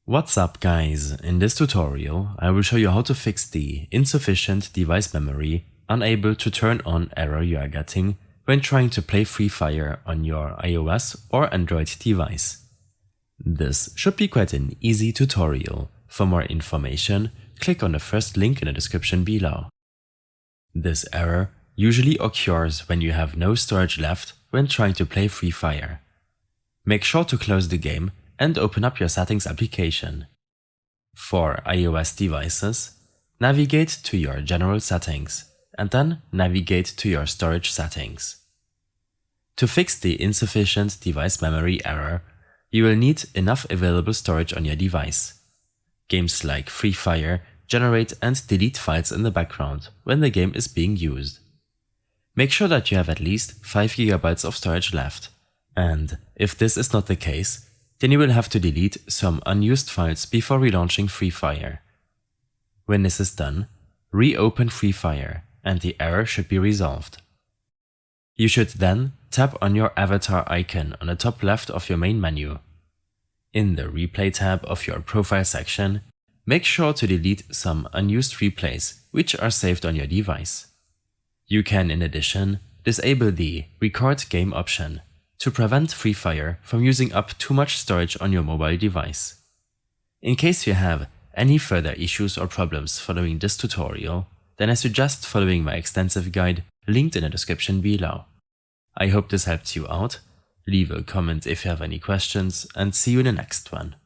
What's up guys, in this tutorial I will show you how to fix the insufficient device memory unable to turn on error you are getting when trying to play Free Fire on your iOS or Android device. This should be quite an easy tutorial. For more information, click on the first link in the description below. This error usually occurs when you have no storage left when trying to play Free Fire. Make sure to close the game and open up your settings application. For iOS devices, navigate to your general settings and then navigate to your storage settings. To fix the insufficient device memory error, you will need enough available storage on your device. Games like Free Fire generate and delete files in the background when the game is being used. Make sure that you have at least 5 GB of storage left, and if this is not the case, then you will have to delete some unused files before relaunching Free Fire. When this is done, reopen Free Fire and the error should be resolved. You should then tap on your avatar icon on the top left of your main menu. In the Replay tab of your Profile section, make sure to delete some unused replays which are saved on your device. You can in addition disable the Record Game option to prevent Free Fire from using up too much storage on your mobile device. In case you have any further issues or problems following this tutorial, then I suggest following my extensive guide linked in the description below. I hope this helped you out. Leave a comment if you have any questions and see you in the next one.